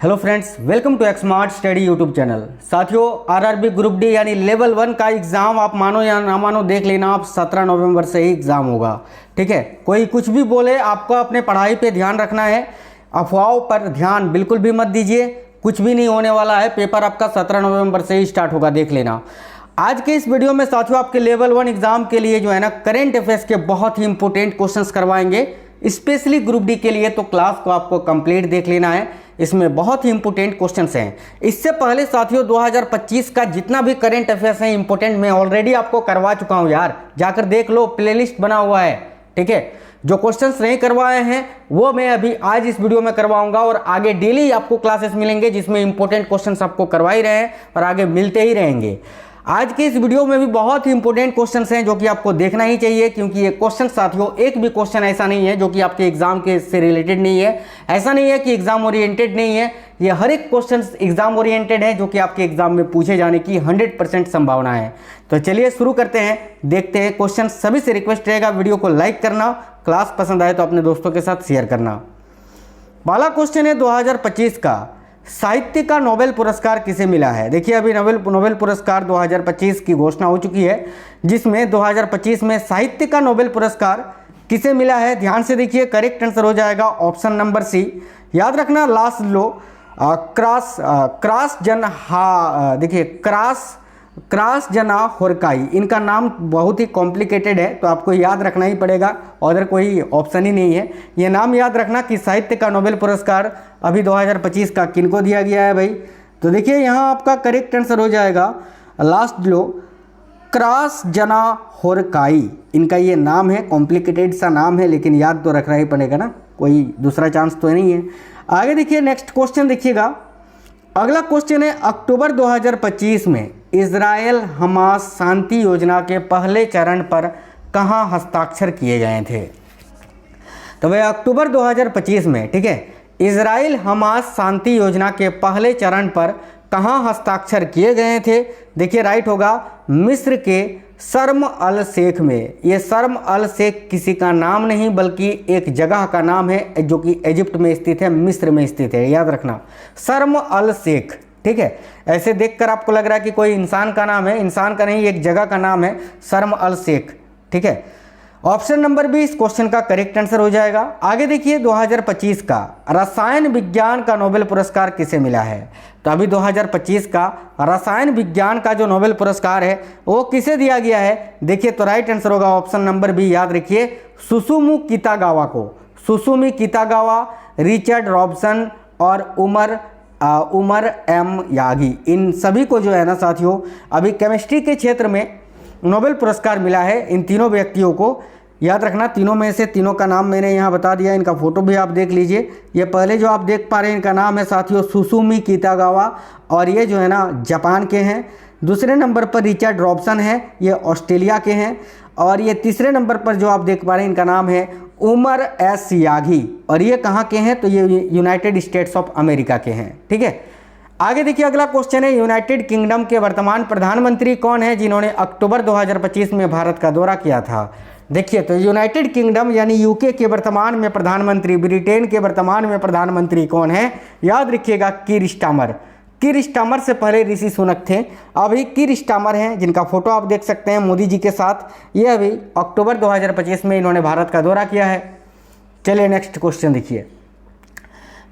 Hello friends, welcome to smart study YouTube channel. साथियों, RRB group D यानी level 1 का exam आप मानो या ना मानो देख लेना, आप 17 नवंबर से ही एग्ज़ाम होगा। ठीक है, कोई कुछ भी बोले, आपको अपने पढ़ाई पे ध्यान रखना है। अफवाहों पर ध्यान बिल्कुल भी मत दीजिए, कुछ भी नहीं होने वाला है। पेपर आपका 17 नवंबर से ही स्टार्ट होगा, देख लेना। आज के इस वीडियो में साथियों आपके लेवल 1 एग्ज़ाम के लिए जो है ना करेंट अफेयर्स के बहुत ही इंपॉर्टेंट क्वेश्चंस करवाएंगे, स्पेशली ग्रुप डी के लिए। तो क्लास को आपको कंप्लीट देख लेना है, इसमें बहुत ही इंपॉर्टेंट क्वेश्चंस हैं। इससे पहले साथियों 2025 का जितना भी करंट अफेयर्स है इंपॉर्टेंट, मैं ऑलरेडी आपको करवा चुका हूं यार, जाकर देख लो, प्लेलिस्ट बना हुआ है। ठीक है, जो क्वेश्चंस नहीं करवाए हैं वो मैं अभी आज इस वीडियो में करवाऊंगा, और आगे डेली आपको क्लासेस मिलेंगे जिसमें इंपॉर्टेंट क्वेश्चंस आपको करवा ही रहे हैं और आगे मिलते ही रहेंगे। आज के इस वीडियो में भी बहुत ही इंपॉर्टेंट क्वेश्चंस हैं जो कि आपको देखना ही चाहिए, क्योंकि ये क्वेश्चन साथियों एक भी क्वेश्चन ऐसा नहीं है जो कि आपके एग्जाम के से रिलेटेड नहीं है। ऐसा नहीं है कि एग्जाम ओरिएंटेड नहीं है, ये हर एक क्वेश्चन एग्जाम ओरिएंटेड है जो कि आपके एग्जाम में पूछे जाने की 100% संभावना है। तो चलिए शुरू करते हैं, देखते हैं क्वेश्चन। सभी से रिक्वेस्ट रहेगा वीडियो को लाइक करना, क्लास पसंद आए तो अपने दोस्तों के साथ शेयर करना। पहला क्वेश्चन है 2025 का साहित्य का नोबेल पुरस्कार किसे मिला है। देखिए, अभी नोबेल पुरस्कार 2025 की घोषणा हो चुकी है, जिसमें 2025 में साहित्य का नोबेल पुरस्कार किसे मिला है। ध्यान से देखिए, करेक्ट आंसर हो जाएगा ऑप्शन नंबर सी। याद रखना, लास्लो क्रासजनाहोरकाई, इनका नाम बहुत ही कॉम्प्लिकेटेड है तो आपको याद रखना ही पड़ेगा, अदर कोई ऑप्शन ही नहीं है। ये नाम याद रखना कि साहित्य का नोबेल पुरस्कार अभी 2025 का किनको दिया गया है भाई। तो देखिए, यहाँ आपका करेक्ट आंसर हो जाएगा लास्लो क्रासजनाहोरकाई, इनका ये नाम है, कॉम्प्लिकेटेड सा नाम है लेकिन याद तो रखना ही पड़ेगा ना, कोई दूसरा चांस तो नहीं है। आगे देखिए, नेक्स्ट क्वेश्चन देखिएगा। अगला क्वेश्चन है, अक्टूबर 2025 में इजरायल हमास शांति योजना के पहले चरण पर कहां हस्ताक्षर किए गए थे। तो वह अक्टूबर 2025 में, ठीक है, इजरायल हमास शांति योजना के पहले चरण पर कहां हस्ताक्षर किए गए थे। देखिए, राइट होगा मिस्र के शर्म अल शेख में। ये शर्म अल शेख किसी का नाम नहीं बल्कि एक जगह का नाम है जो कि इजिप्ट में स्थित है, मिस्र में स्थित है, याद रखना, शर्म अल शेख। ठीक है, ऐसे देखकर आपको लग रहा है कि कोई इंसान का नाम है, इंसान का नहीं, एक जगह का नाम है, शर्म अल शेख। ठीक है, ऑप्शन नंबर बी इस क्वेश्चन का करेक्ट आंसर हो जाएगा। आगे देखिए, 2025 का रसायन विज्ञान का नोबेल पुरस्कार किसे मिला है। तो अभी 2025 का रसायन विज्ञान का जो नोबेल पुरस्कार है वो किसे दिया गया है। देखिए, तो राइट आंसर होगा ऑप्शन नंबर बी, याद रखिए, सुसुमु कितागावा को। सुसुमी कितागावा, रिचर्ड रॉबसन और उमर एम यागी, इन सभी को जो है ना साथियों अभी केमिस्ट्री के क्षेत्र में नोबेल पुरस्कार मिला है। इन तीनों व्यक्तियों को याद रखना, तीनों में से तीनों का नाम मैंने यहाँ बता दिया, इनका फोटो भी आप देख लीजिए। ये पहले जो आप देख पा रहे हैं इनका नाम है साथियों सुसुमी कितागावा, और ये जो है ना जापान के हैं। दूसरे नंबर पर रिचर्ड रॉबसन है, ये ऑस्ट्रेलिया के हैं। और ये तीसरे नंबर पर जो आप देख पा रहे हैं इनका नाम है उमर एस यागी, और ये कहाँ के हैं, तो ये यूनाइटेड स्टेट्स ऑफ अमेरिका के हैं। ठीक है, आगे देखिए, अगला क्वेश्चन है, यूनाइटेड किंगडम के वर्तमान प्रधानमंत्री कौन है जिन्होंने अक्टूबर 2025 में भारत का दौरा किया था। देखिए, तो यूनाइटेड किंगडम यानी यूके के वर्तमान में प्रधानमंत्री, ब्रिटेन के वर्तमान में प्रधानमंत्री कौन है, याद रखिएगा, कीर स्टारमर। कीर स्टारमर से पहले ऋषि सुनक थे, अभी कीर स्टारमर हैं, जिनका फोटो आप देख सकते हैं मोदी जी के साथ। ये अभी अक्टूबर 2025 में इन्होंने भारत का दौरा किया है। चलिए नेक्स्ट क्वेश्चन देखिए,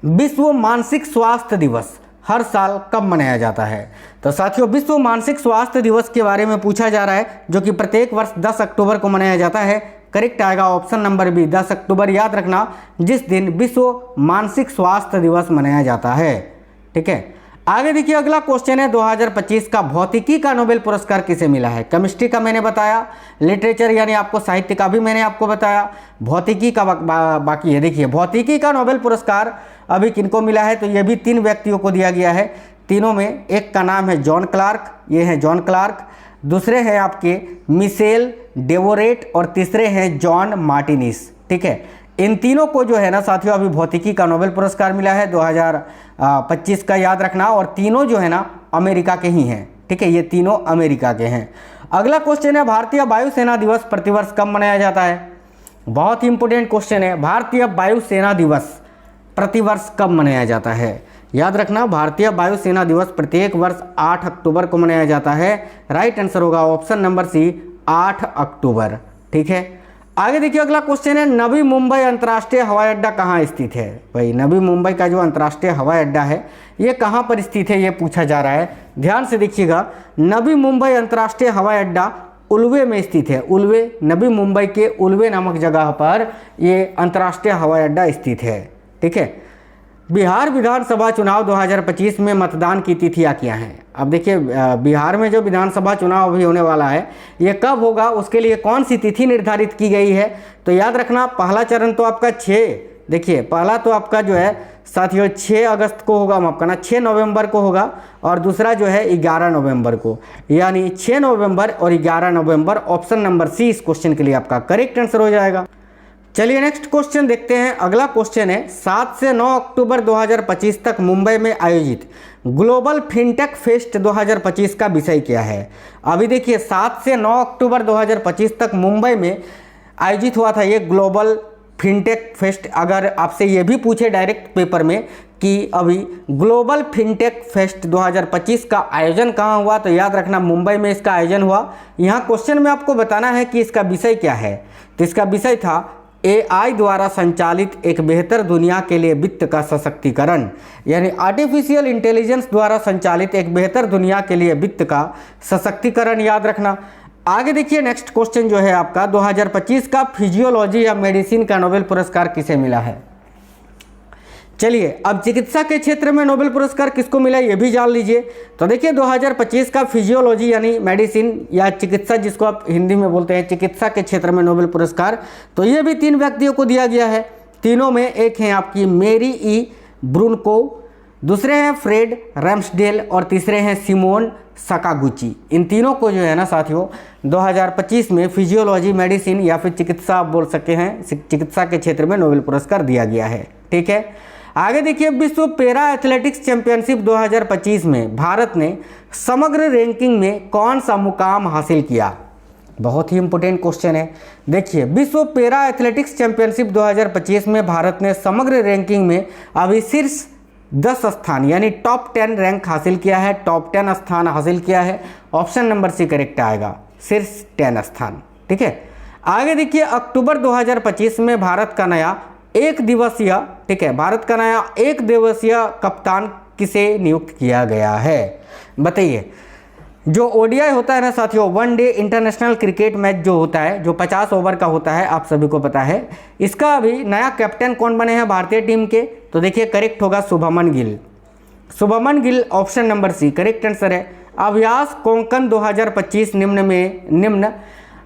विश्व मानसिक स्वास्थ्य दिवस हर साल कब मनाया जाता है। तो साथियों, विश्व मानसिक स्वास्थ्य दिवस के बारे में पूछा जा रहा है, जो कि प्रत्येक वर्ष 10 अक्टूबर को मनाया जाता है। करेक्ट आएगा ऑप्शन नंबर बी, 10 अक्टूबर, याद रखना, जिस दिन विश्व मानसिक स्वास्थ्य दिवस मनाया जाता है। ठीक है, आगे देखिए, अगला क्वेश्चन है, 2025 का भौतिकी का नोबेल पुरस्कार किसे मिला है। केमिस्ट्री का मैंने बताया, लिटरेचर यानी आपको साहित्य का भी मैंने आपको बताया, भौतिकी का बाकी है। देखिए, भौतिकी का नोबेल पुरस्कार अभी किनको मिला है, तो ये भी 3 व्यक्तियों को दिया गया है। तीनों में एक का नाम है जॉन क्लार्क, ये है जॉन क्लार्क, दूसरे हैं आपके मिशेल डेवोरेट और तीसरे हैं जॉन मार्टिनिस। ठीक है, इन तीनों को जो है ना साथियों अभी भौतिकी का नोबेल पुरस्कार मिला है 2025 का, याद रखना, और तीनों जो है ना अमेरिका के ही हैं। ठीक है, ये तीनों अमेरिका के हैं। अगला क्वेश्चन है, भारतीय वायुसेना दिवस प्रतिवर्ष कब मनाया जाता है। बहुत ही इंपॉर्टेंट क्वेश्चन है, भारतीय वायुसेना दिवस प्रतिवर्ष कब मनाया जाता है। याद रखना, भारतीय वायुसेना दिवस प्रत्येक वर्ष 8 अक्टूबर को मनाया जाता है। राइट आंसर होगा ऑप्शन नंबर सी, 8 अक्टूबर। ठीक है, आगे देखिए अगला क्वेश्चन है, नवी मुंबई अंतर्राष्ट्रीय हवाई अड्डा कहाँ स्थित है। भाई नवी मुंबई का जो अंतर्राष्ट्रीय हवाई अड्डा है ये कहाँ पर स्थित है, ये पूछा जा रहा है। ध्यान से देखिएगा, नवी मुंबई अंतर्राष्ट्रीय हवाई अड्डा उल्वे में स्थित है। उल्वे, नवी मुंबई के उल्वे नामक जगह पर ये अंतर्राष्ट्रीय हवाई अड्डा स्थित है। ठीक है, बिहार विधानसभा चुनाव 2025 में मतदान की तिथियां क्या हैं। अब देखिए बिहार में जो विधानसभा चुनाव अभी होने वाला है ये कब होगा, उसके लिए कौन सी तिथि निर्धारित की गई है। तो याद रखना, पहला चरण तो आपका 6, देखिए पहला तो आपका जो है साथियों 6 अगस्त को होगा, माफ करना 6 नवंबर को होगा, और दूसरा जो है 11 नवंबर को, यानी 6 नवंबर और 11 नवंबर। ऑप्शन नंबर सी इस क्वेश्चन के लिए आपका करेक्ट आंसर हो जाएगा। चलिए नेक्स्ट क्वेश्चन देखते हैं। अगला क्वेश्चन है, 7 से 9 अक्टूबर 2025 तक मुंबई में आयोजित ग्लोबल फिनटेक फेस्ट 2025 का विषय क्या है। अभी देखिए 7 से 9 अक्टूबर 2025 तक मुंबई में आयोजित हुआ था ये ग्लोबल फिनटेक फेस्ट। अगर आपसे ये भी पूछे डायरेक्ट पेपर में कि अभी ग्लोबल फिनटेक फेस्ट 2025 का आयोजन कहाँ हुआ, तो याद रखना मुंबई में इसका आयोजन हुआ। यहाँ क्वेश्चन में आपको बताना है कि इसका विषय क्या है। तो इसका विषय था AI द्वारा संचालित एक बेहतर दुनिया के लिए वित्त का सशक्तिकरण, यानी आर्टिफिशियल इंटेलिजेंस द्वारा संचालित एक बेहतर दुनिया के लिए वित्त का सशक्तिकरण। याद रखना। आगे देखिए नेक्स्ट क्वेश्चन जो है आपका, 2025 का फिजियोलॉजी या मेडिसिन का नोबेल पुरस्कार किसे मिला है। चलिए अब चिकित्सा के क्षेत्र में नोबेल पुरस्कार किसको मिला ये भी जान लीजिए। तो देखिए 2025 का फिजियोलॉजी यानी मेडिसिन या चिकित्सा, जिसको आप हिंदी में बोलते हैं चिकित्सा के क्षेत्र में नोबेल पुरस्कार, तो ये भी 3 व्यक्तियों को दिया गया है। तीनों में एक हैं आपकी मेरी ई ब्रूनको, दूसरे हैं फ्रेड रैम्सडेल और तीसरे हैं सिमोन सकागुची। इन तीनों को जो है ना साथियों 2025 में फिजियोलॉजी, मेडिसिन या फिर चिकित्सा आप बोल सकते हैं, चिकित्सा के क्षेत्र में नोबेल पुरस्कार दिया गया है। ठीक है, आगे देखिए विश्व पैरा एथलेटिक्स चैंपियनशिप 2025 में भारत ने समग्र रैंकिंग में कौन सा मुकाम हासिल किया। बहुत ही इंपॉर्टेंट क्वेश्चन है। देखिए विश्व पैरा एथलेटिक्स चैंपियनशिप 2025 में भारत ने समग्र रैंकिंग में अभी शीर्ष 10 स्थान यानी टॉप 10 रैंक हासिल किया है, टॉप 10 स्थान हासिल किया है। ऑप्शन नंबर सी करेक्ट आएगा, शीर्ष 10 स्थान। ठीक है, आगे देखिए अक्टूबर 2025 में भारत का नया एक दिवसीय, ठीक है, भारत का नया एक दिवसीय कप्तान किसे नियुक्त किया गया है बताइए। जो ODI होता है ना साथियों, 1 डे इंटरनेशनल क्रिकेट मैच जो होता है, जो 50 ओवर का होता है, आप सभी को पता है, इसका अभी नया कैप्टन कौन बने हैं भारतीय टीम के। तो देखिए करेक्ट होगा Shubman Gill. Shubman Gill option number C correct answer है। अभ्यास कोंकण 2025 निम्न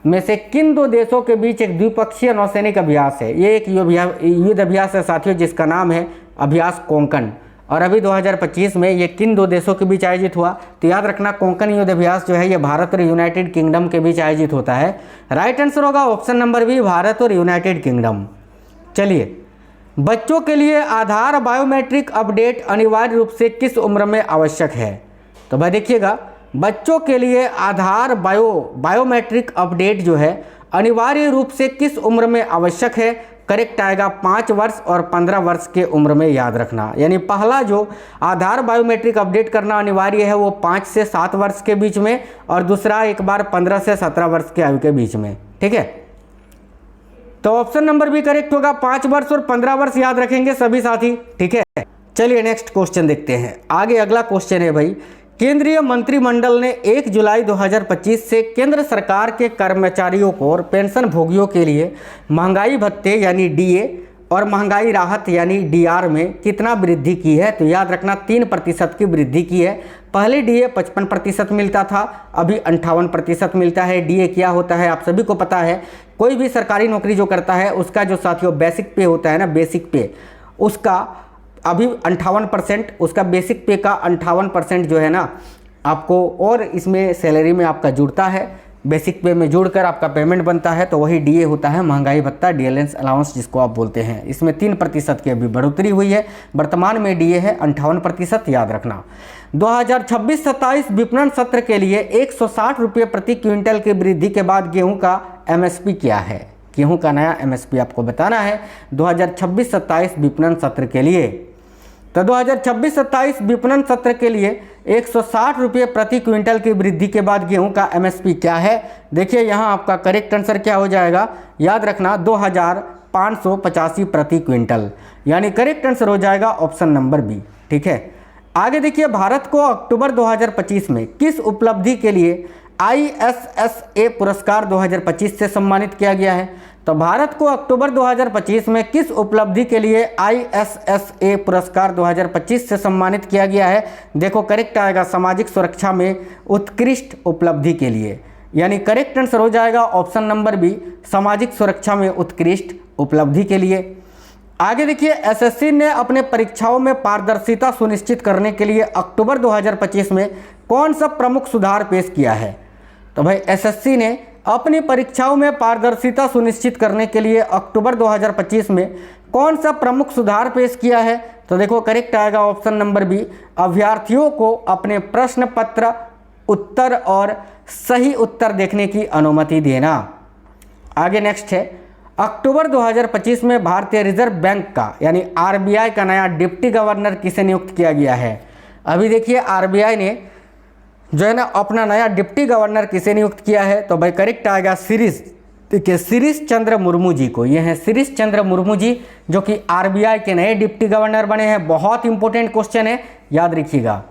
में से किन 2 देशों के बीच एक द्विपक्षीय नौसैनिक अभ्यास है। ये एक युद्ध अभ्यास है साथियों जिसका नाम है अभ्यास कोंकण, और अभी 2025 में ये किन 2 देशों के बीच आयोजित हुआ। तो याद रखना कोंकण युद्ध अभ्यास जो है ये भारत और यूनाइटेड किंगडम के बीच आयोजित होता है। राइट आंसर होगा ऑप्शन नंबर बी, भारत और यूनाइटेड किंगडम। चलिए, बच्चों के लिए आधार बायोमेट्रिक अपडेट अनिवार्य रूप से किस उम्र में आवश्यक है। तो भाई देखिएगा, बच्चों के लिए आधार बायोमेट्रिक अपडेट जो है अनिवार्य रूप से किस उम्र में आवश्यक है। करेक्ट आएगा 5 वर्ष और 15 वर्ष के उम्र में। याद रखना, यानी पहला जो आधार बायोमेट्रिक अपडेट करना अनिवार्य है वो 5 से 7 वर्ष के बीच में, और दूसरा एक बार 15 से 17 वर्ष की आयु के बीच में। ठीक है, तो ऑप्शन नंबर भी करेक्ट होगा, 5 वर्ष और 15 वर्ष याद रखेंगे सभी साथी। ठीक है, चलिए नेक्स्ट क्वेश्चन देखते हैं। आगे अगला क्वेश्चन है भाई, केंद्रीय मंत्रिमंडल ने 1 जुलाई 2025 से केंद्र सरकार के कर्मचारियों को और पेंशन भोगियों के लिए महंगाई भत्ते यानी DA और महंगाई राहत यानी DR में कितना वृद्धि की है। तो याद रखना 3% की वृद्धि की है। पहले DA 55% मिलता था, अभी 58% मिलता है। DA क्या होता है आप सभी को पता है, कोई भी सरकारी नौकरी जो करता है उसका जो साथियों बेसिक पे होता है ना, बेसिक पे, उसका अभी 58%, उसका बेसिक पे का 58% जो है ना आपको और इसमें सैलरी में आपका जुड़ता है, बेसिक पे में जुड़कर आपका पेमेंट बनता है, तो वही DA होता है, महंगाई भत्ता, DLNS अलाउंस जिसको आप बोलते हैं। इसमें 3% की अभी बढ़ोतरी हुई है, वर्तमान में DA है 58%। याद रखना 2026-27 विपणन सत्र के लिए 160 रुपये प्रति क्विंटल की वृद्धि के बाद गेहूँ का MSP क्या है। गेहूँ का नया MSP आपको बताना है 2026-27 विपणन सत्र के लिए। तो 2026-27 विपणन सत्र के लिए 160 रुपये प्रति क्विंटल की वृद्धि के बाद गेहूं का एमएसपी क्या है? देखिए यहाँ आपका करेक्ट आंसर क्या हो जाएगा, याद रखना 2585 प्रति क्विंटल, यानी करेक्ट आंसर हो जाएगा ऑप्शन नंबर बी। ठीक है, आगे देखिए, भारत को अक्टूबर 2025 में किस उपलब्धि के लिए ISSA पुरस्कार 2025 से सम्मानित किया गया है? तो भारत को अक्टूबर 2025 में किस उपलब्धि के लिए ISSA पुरस्कार 2025 से सम्मानित किया गया है? देखो करेक्ट आएगा सामाजिक सुरक्षा में उत्कृष्ट उपलब्धि के लिए, यानी करेक्ट आंसर हो जाएगा ऑप्शन नंबर बी, सामाजिक सुरक्षा में उत्कृष्ट उपलब्धि के लिए। आगे देखिए, SSC ने अपने परीक्षाओं में पारदर्शिता सुनिश्चित करने के लिए अक्टूबर 2025 में कौन सा प्रमुख सुधार पेश किया है? तो भाई SSC ने अपनी परीक्षाओं में पारदर्शिता सुनिश्चित करने के लिए अक्टूबर 2025 में कौन सा प्रमुख सुधार पेश किया है? तो देखो करेक्ट आएगा ऑप्शन नंबर बी, अभ्यर्थियों को अपने प्रश्न पत्र उत्तर और सही उत्तर देखने की अनुमति देना। आगे नेक्स्ट है, अक्टूबर 2025 में भारतीय रिजर्व बैंक का यानी RBI का नया डिप्टी गवर्नर किसे नियुक्त किया गया है? अभी देखिए RBI ने जो है ना अपना नया डिप्टी गवर्नर किसे नियुक्त किया है? तो भाई करेक्ट आएगा शिरीष, देखिए शिरीष चंद्र मुर्मू जी को। ये हैं शिरीष चंद्र मुर्मू जी, जो कि RBI के नए डिप्टी गवर्नर बने हैं। बहुत इंपॉर्टेंट क्वेश्चन है, याद रखिएगा।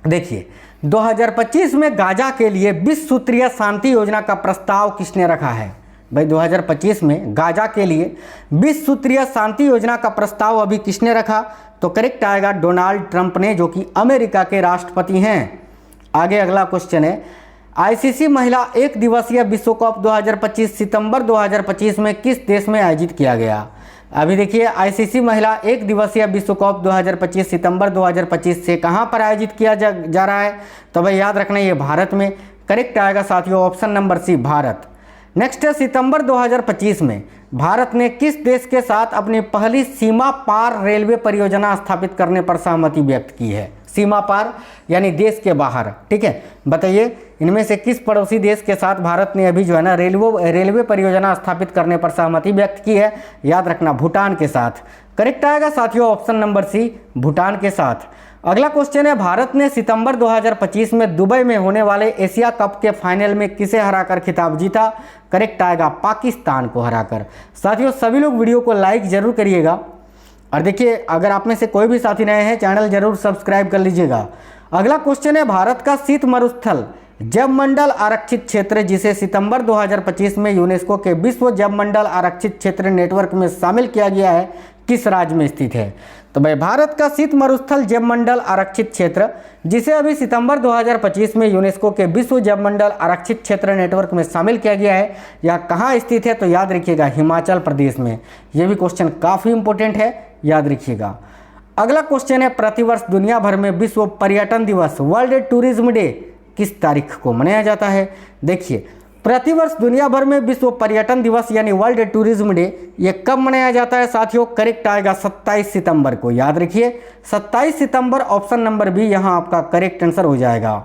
देखिए 2025 में गाजा के लिए 20 सूत्रीय शांति योजना का प्रस्ताव किसने रखा है? भाई 2025 में गाजा के लिए 20 सूत्रीय शांति योजना का प्रस्ताव अभी किसने रखा? तो करेक्ट आएगा डोनाल्ड ट्रंप ने, जो कि अमेरिका के राष्ट्रपति हैं। आगे अगला क्वेश्चन है, ICC महिला एक दिवसीय विश्व कप 2025 सितंबर 2025 में किस देश में आयोजित किया गया? अभी देखिए ICC महिला एक दिवसीय विश्व कप 2025 सितंबर 2025 से कहां पर आयोजित किया जा रहा है? तो भाई याद रखना ये भारत में। करेक्ट आएगा साथियों option number C, Bharat. Next है, सितंबर 2025 में भारत ने किस देश के साथ अपनी पहली सीमा पार रेलवे परियोजना स्थापित करने पर सहमति व्यक्त की है? सीमा पार यानी देश के बाहर। ठीक है, बताइए इनमें से किस पड़ोसी देश के साथ भारत ने अभी जो है ना रेलवे परियोजना स्थापित करने पर सहमति व्यक्त की है? याद रखना भूटान के साथ। करेक्ट आएगा साथियों ऑप्शन नंबर सी, भूटान के साथ। अगला क्वेश्चन है, भारत ने सितंबर 2025 में दुबई में होने वाले एशिया कप के फाइनल में किसे हराकर खिताब जीता? करेक्ट आएगा पाकिस्तान को हराकर। साथियों सभी लोग वीडियो को लाइक जरूर करिएगा, और देखिए अगर आप में से कोई भी साथी नए हैं चैनल जरूर सब्सक्राइब कर लीजिएगा। अगला क्वेश्चन है, भारत का शीत मरुस्थल जैवमंडल आरक्षित क्षेत्र, जिसे सितंबर 2025 में यूनेस्को के विश्व जैवमंडल आरक्षित क्षेत्र नेटवर्क में शामिल किया गया है, किस राज्य में स्थित है? तो भाई भारत का शीत मरुस्थल जैवमंडल आरक्षित क्षेत्र, जिसे अभी सितंबर 2025 में यूनेस्को के विश्व जैवमंडल आरक्षित क्षेत्र नेटवर्क में शामिल किया गया है, यह कहाँ स्थित है? तो याद रखिएगा हिमाचल प्रदेश में। यह भी क्वेश्चन काफ़ी इंपॉर्टेंट है, याद रखिएगा। अगला क्वेश्चन है, प्रतिवर्ष दुनिया भर में विश्व पर्यटन दिवस वर्ल्ड टूरिज्म डे किस तारीख को मनाया जाता है? देखिए प्रतिवर्ष दुनिया भर में विश्व पर्यटन दिवस यानी वर्ल्ड टूरिज्म डे ये कब मनाया जाता है साथियों? करेक्ट आएगा 27 सितंबर को। याद रखिए 27 सितंबर ऑप्शन नंबर बी यहाँ आपका करेक्ट आंसर हो जाएगा।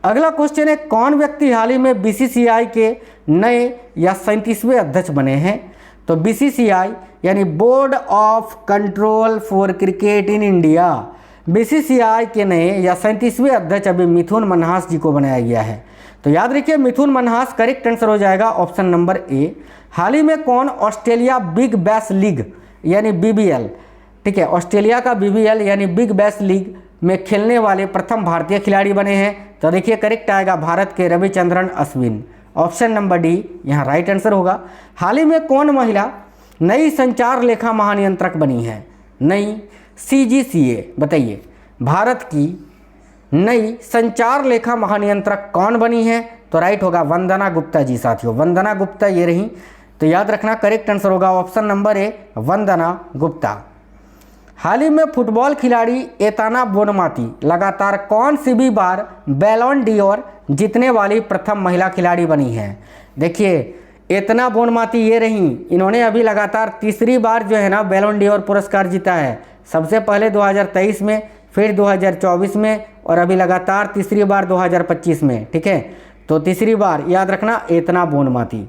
अगला क्वेश्चन है, कौन व्यक्ति हाल ही में BCCI के नए या 37वें अध्यक्ष बने हैं? तो BCCI यानी board of control for cricket in India, BCCI के नए या 37वें अध्यक्ष अभी मिथुन मनहास जी को बनाया गया है। तो याद रखिए मिथुन मनहास करेक्ट आंसर हो जाएगा ऑप्शन नंबर ए। हाल ही में कौन ऑस्ट्रेलिया बिग बैश लीग यानी BBL, ठीक है, ऑस्ट्रेलिया का BBL यानी बिग बैश लीग में खेलने वाले प्रथम भारतीय खिलाड़ी बने हैं? तो देखिए करेक्ट आएगा भारत के Ravichandran Ashwin, option number D यहाँ राइट आंसर होगा। हाल ही में कौन महिला नई संचार लेखा महानियंत्रक बनी है? नई CGCA, बताइए भारत की नई संचार लेखा महानियंत्रक कौन बनी है? तो राइट होगा वंदना गुप्ता जी साथियों, वंदना गुप्ता ये रही। तो याद रखना करेक्ट आंसर होगा ऑप्शन नंबर ए वंदना गुप्ता। हाल ही में फुटबॉल खिलाड़ी एताना बोनमाती लगातार कौन सी भी बार बैलोन डी'ओर जीतने वाली प्रथम महिला खिलाड़ी बनी है? देखिए एतना बोनमाती ये रही, इन्होंने अभी लगातार तीसरी बार जो है ना बैलोन डी'ओर पुरस्कार जीता है। सबसे पहले 2023 में, फिर 2024 में, और अभी लगातार तीसरी बार 2025 में। ठीक है, तो तीसरी बार याद रखना एतना बोनमाती।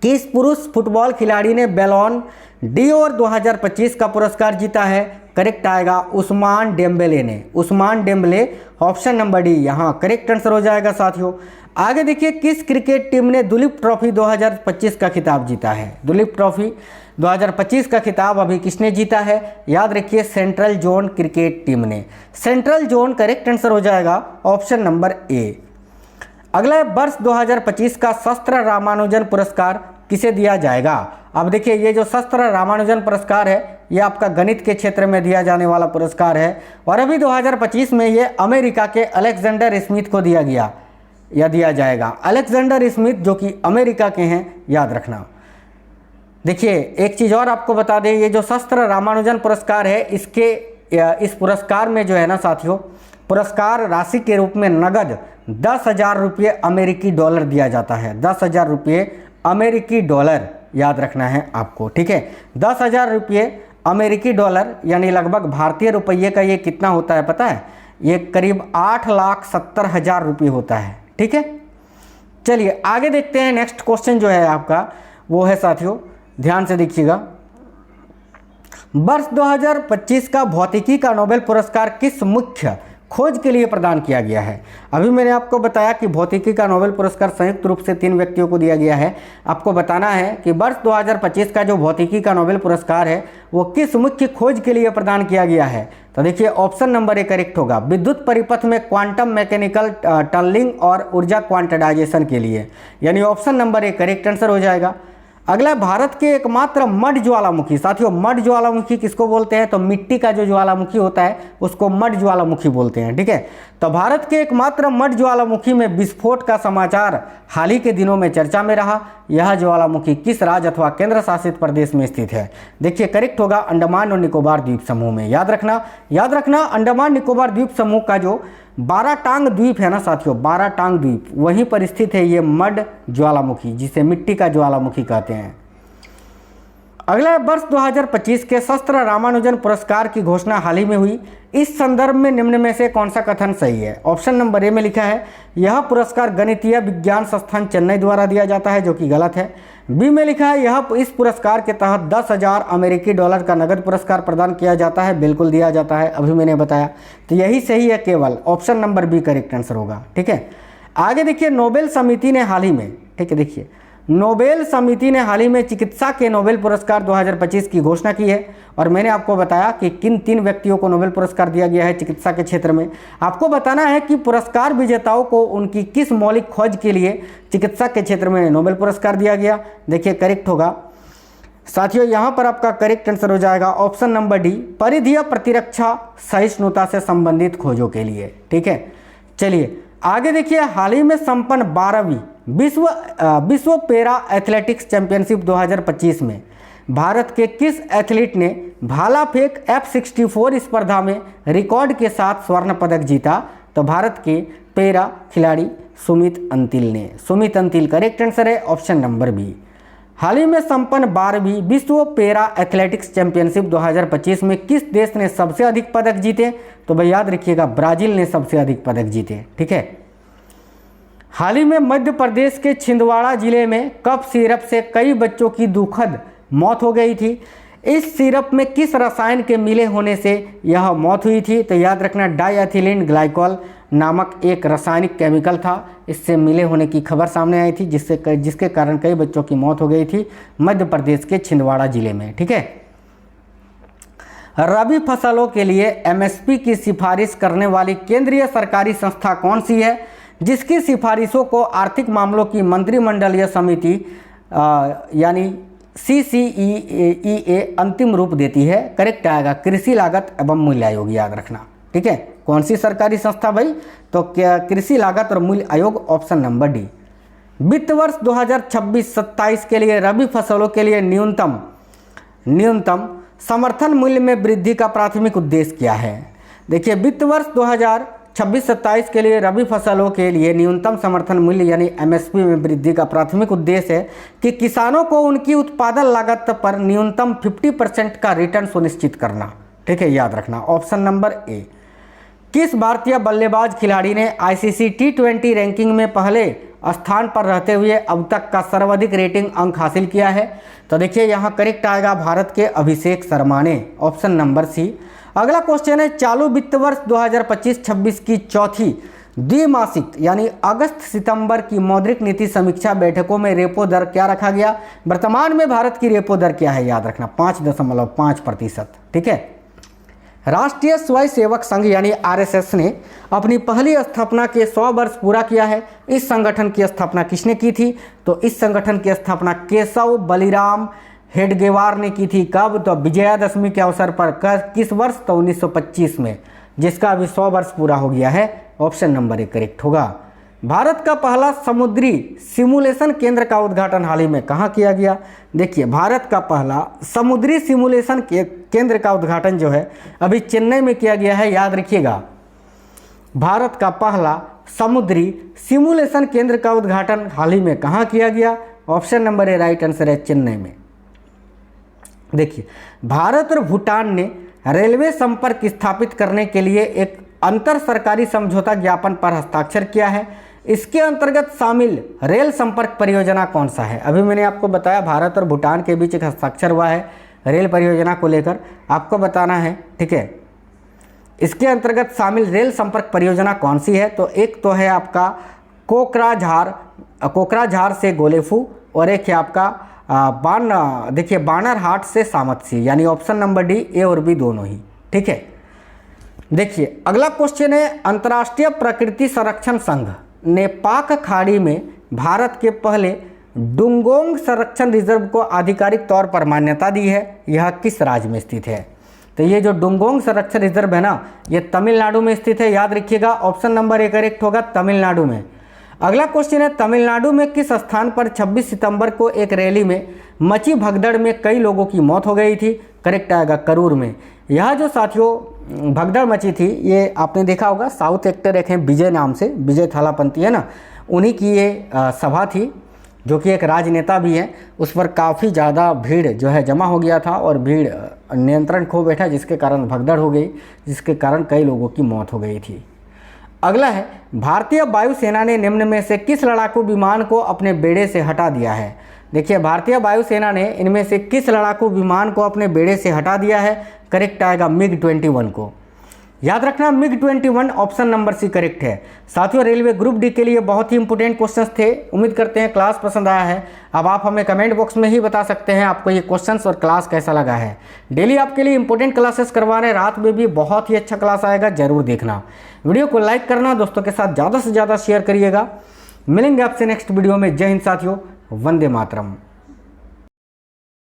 किस पुरुष फुटबॉल खिलाड़ी ने बैलोन डी'ओर 2025 का पुरस्कार जीता है? करेक्ट आएगा उस्मान डेम्बेले ने। Ousmane Dembele, option number D यहाँ करेक्ट आंसर हो जाएगा साथियों। आगे देखिए, किस क्रिकेट टीम ने दुलीप ट्रॉफी 2025 का खिताब जीता है? दुलीप ट्रॉफी 2025 का खिताब अभी किसने जीता है? याद रखिए सेंट्रल जोन क्रिकेट टीम ने। सेंट्रल जोन करेक्ट आंसर हो जाएगा ऑप्शन नंबर ए। अगला वर्ष 2025 का शस्त्र रामानुजन पुरस्कार किसे दिया जाएगा? अब देखिए, ये जो शस्त्र रामानुजन पुरस्कार है ये आपका गणित के क्षेत्र में दिया जाने वाला पुरस्कार है और अभी 2025 में ये अमेरिका के अलेक्जेंडर स्मिथ को दिया गया या दिया जाएगा। अलेक्जेंडर स्मिथ जो कि अमेरिका के हैं, याद रखना। देखिए, एक चीज़ और आपको बता दें, ये जो शस्त्र रामानुजन पुरस्कार है इस पुरस्कार में जो है ना साथियों, पुरस्कार राशि के रूप में नगद 10,000 रुपये अमेरिकी डॉलर दिया जाता है। 10,000 रुपये अमेरिकी डॉलर याद रखना है आपको, ठीक है। 10,000 रुपये अमेरिकी डॉलर यानी लगभग भारतीय रुपये का ये कितना होता है पता है? ये करीब 8,70,000 रुपये होता है, ठीक है। चलिए आगे देखते हैं। नेक्स्ट क्वेश्चन जो है आपका वो है साथियों, ध्यान से देखिएगा, वर्ष 2025 का भौतिकी का नोबेल पुरस्कार किस मुख्य खोज के लिए प्रदान किया गया है? अभी मैंने आपको बताया कि भौतिकी का नोबेल पुरस्कार संयुक्त रूप से 3 व्यक्तियों को दिया गया है। आपको बताना है कि वर्ष 2025 का जो भौतिकी का नोबेल पुरस्कार है वो किस मुख्य खोज के लिए प्रदान किया गया है? तो देखिए ऑप्शन नंबर ए करेक्ट होगा, विद्युत परिपथ में क्वांटम मैकेनिकल टनलिंग और ऊर्जा क्वांटाइजेशन के लिए, यानी option number A correct answer हो जाएगा। अगला, भारत के एकमात्र मड ज्वालामुखी। साथियों मड ज्वालामुखी किसको बोलते हैं? तो मिट्टी का जो ज्वालामुखी होता है उसको मड ज्वालामुखी बोलते हैं, ठीक है। तो भारत के एकमात्र मड ज्वालामुखी में विस्फोट का समाचार हाल ही के दिनों में चर्चा में रहा। यह ज्वालामुखी किस राज्य अथवा केंद्र शासित प्रदेश में स्थित है? देखिए करेक्ट होगा अंडमान और निकोबार द्वीप समूह में। याद रखना अंडमान निकोबार द्वीप समूह का जो 12 टांग द्वीप है ना साथियों, 12 टांग द्वीप, वहीं पर स्थित है ये मड ज्वालामुखी, जिसे मिट्टी का ज्वालामुखी कहते हैं। अगला, वर्ष 2025 के शस्त्र रामानुजन पुरस्कार की घोषणा हाल ही में हुई। इस संदर्भ में निम्न में से कौन सा कथन सही है? ऑप्शन नंबर ए में लिखा है यह पुरस्कार गणितीय विज्ञान संस्थान चेन्नई द्वारा दिया जाता है, जो कि गलत है। बी में लिखा है यह इस पुरस्कार के तहत 10,000 अमेरिकी डॉलर का नगद पुरस्कार प्रदान किया जाता है, बिल्कुल दिया जाता है, अभी मैंने बताया। तो यही सही है, केवल option number B correct answer होगा, ठीक है। आगे देखिए, नोबेल समिति ने हाल ही में, ठीक है, देखिए नोबेल समिति ने हाल ही में चिकित्सा के नोबेल पुरस्कार 2025 की घोषणा की है और मैंने आपको बताया कि किन 3 व्यक्तियों को नोबेल पुरस्कार दिया गया है चिकित्सा के क्षेत्र में। आपको बताना है कि पुरस्कार विजेताओं को उनकी किस मौलिक खोज के लिए चिकित्सा के क्षेत्र में नोबेल पुरस्कार दिया गया। देखिए करेक्ट होगा साथियों, यहाँ पर आपका करेक्ट आंसर हो जाएगा ऑप्शन नंबर डी, परिधीय प्रतिरक्षा सहिष्णुता से संबंधित खोजों के लिए, ठीक है। चलिए आगे देखिए, हाल ही में संपन्न 12वीं विश्व पैरा एथलेटिक्स चैंपियनशिप 2025 में भारत के किस एथलीट ने भाला फेंक F64 स्पर्धा में रिकॉर्ड के साथ स्वर्ण पदक जीता? तो भारत के पैरा खिलाड़ी सुमित अंतिल ने। सुमित अंतिल करेक्ट आंसर है, ऑप्शन नंबर बी। हाल ही में संपन्न 12वीं विश्व पैरा एथलेटिक्स चैंपियनशिप 2025 में किस देश ने सबसे अधिक पदक जीते? तो भाई याद रखिएगा ब्राजील ने सबसे अधिक पदक जीते, ठीक है। हाल ही में मध्य प्रदेश के छिंदवाड़ा जिले में कफ सिरप से कई बच्चों की दुखद मौत हो गई थी। इस सिरप में किस रसायन के मिले होने से यह मौत हुई थी? तो याद रखना डाइएथिलीन ग्लाइकॉल नामक एक रासायनिक केमिकल था, इससे मिले होने की खबर सामने आई थी, जिसके कारण कई बच्चों की मौत हो गई थी मध्य प्रदेश के छिंदवाड़ा जिले में, ठीक है। रबी फसलों के लिए MSP की सिफारिश करने वाली केंद्रीय सरकारी संस्था कौन सी है, जिसकी सिफारिशों को आर्थिक मामलों की मंत्रिमंडलीय समिति यानी CCEA अंतिम रूप देती है? करेक्ट आएगा कृषि लागत एवं मूल्य आयोग, याद रखना, ठीक है। कौन सी सरकारी संस्था भाई? तो क्या कृषि लागत और मूल्य आयोग, ऑप्शन नंबर डी। वित्त वर्ष 2026-27 के लिए रबी फसलों के लिए न्यूनतम समर्थन मूल्य में वृद्धि का प्राथमिक उद्देश्य क्या है? देखिए वित्त वर्ष 2026-27 के लिए रबी फसलों के लिए न्यूनतम समर्थन मूल्य यानी MSP में वृद्धि का प्राथमिक उद्देश्य है कि किसानों को उनकी उत्पादन लागत पर न्यूनतम 50% का रिटर्न सुनिश्चित करना, ठीक है, याद रखना, ऑप्शन नंबर ए। किस भारतीय बल्लेबाज खिलाड़ी ने ICC T20 रैंकिंग में पहले स्थान पर रहते हुए अब तक का सर्वाधिक रेटिंग अंक हासिल किया है? तो देखिए यहाँ करेक्ट आएगा भारत के अभिषेक शर्मा ने, ऑप्शन नंबर सी। अगला क्वेश्चन है, चालू वित्त वर्ष 2025-26 की चौथी द्विमासिक यानी अगस्त सितंबर की मौद्रिक नीति समीक्षा बैठकों में रेपो दर क्या रखा गया? वर्तमान में भारत की रेपो दर क्या है? याद रखना 5.5%। ठीक है। राष्ट्रीय स्वयंसेवक संघ यानी आरएसएस ने अपनी पहली स्थापना के 100 वर्ष पूरा किया है। इस संगठन की स्थापना किसने की थी? तो इस संगठन की स्थापना केशव बलिराम हेडगेवार ने की थी। कब? तो विजयादशमी के अवसर पर। किस वर्ष? तो 1925 में, जिसका अभी 100 वर्ष पूरा हो गया है। ऑप्शन नंबर 1 करेक्ट होगा। भारत का पहला समुद्री सिमुलेशन केंद्र का उद्घाटन हाल ही में कहाँ किया गया? देखिए भारत का पहला समुद्री सिमुलेशन केंद्र का उद्घाटन जो है अभी चेन्नई में किया गया है। याद रखिएगा, भारत का पहला समुद्री सिमुलेशन केंद्र का उद्घाटन हाल ही में कहाँ किया गया? Option number A right answer है, चेन्नई में। देखिए भारत और भूटान ने रेलवे संपर्क स्थापित करने के लिए एक अंतर सरकारी समझौता ज्ञापन पर हस्ताक्षर किया है। इसके अंतर्गत शामिल रेल संपर्क परियोजना कौन सा है? अभी मैंने आपको बताया भारत और भूटान के बीच एक हस्ताक्षर हुआ है रेल परियोजना को लेकर, आपको बताना है। ठीक है, इसके अंतर्गत शामिल रेल संपर्क परियोजना कौन सी है? तो एक तो है आपका कोकराझार से गोलेफू, और एक है आपका बानरहाट से सामतसी, यानी ऑप्शन नंबर डी, ए और बी दोनों ही। ठीक है। देखिए अगला क्वेश्चन है, अंतर्राष्ट्रीय प्रकृति संरक्षण संघ ने पाक खाड़ी में भारत के पहले डुंगोंग संरक्षण रिजर्व को आधिकारिक तौर पर मान्यता दी है। यह किस राज्य में स्थित है? तो ये जो डुंगोंग संरक्षण रिजर्व है ना, ये तमिलनाडु में स्थित है। याद रखिएगा, ऑप्शन नंबर 1 करेक्ट होगा, तमिलनाडु में। अगला क्वेश्चन है, तमिलनाडु में किस स्थान पर 26 सितंबर को एक रैली में मची भगदड़ में कई लोगों की मौत हो गई थी? करेक्ट आएगा, करूर में। यह जो साथियों भगदड़ मची थी, ये आपने देखा होगा, साउथ एक्टर एक हैं विजय नाम से, विजय थालापंती है ना, उन्हीं की ये सभा थी, जो कि एक राजनेता भी हैं। उस पर काफ़ी ज़्यादा भीड़ जो है जमा हो गया था और भीड़ नियंत्रण खो बैठा, जिसके कारण भगदड़ हो गई, जिसके कारण कई लोगों की मौत हो गई थी। अगला है, भारतीय वायुसेना ने निम्न में से किस लड़ाकू विमान को अपने बेड़े से हटा दिया है? देखिए भारतीय वायुसेना ने इनमें से किस लड़ाकू विमान को अपने बेड़े से हटा दिया है? करेक्ट आएगा MiG-21 को। याद रखना MiG-21 option number C correct है। साथियों रेलवे ग्रुप डी के लिए बहुत ही इंपॉर्टेंट क्वेश्चंस थे। उम्मीद करते हैं क्लास पसंद आया है। अब आप हमें कमेंट बॉक्स में ही बता सकते हैं आपको ये क्वेश्चंस और क्लास कैसा लगा है। डेली आपके लिए इंपॉर्टेंट क्लासेस करवा रहे हैं, रात में भी बहुत ही अच्छा क्लास आएगा, जरूर देखना। वीडियो को लाइक करना, दोस्तों के साथ ज़्यादा से ज़्यादा शेयर करिएगा। मिलेंगे आपसे नेक्स्ट वीडियो में। जय हिंद साथियों, वंदे मातरम।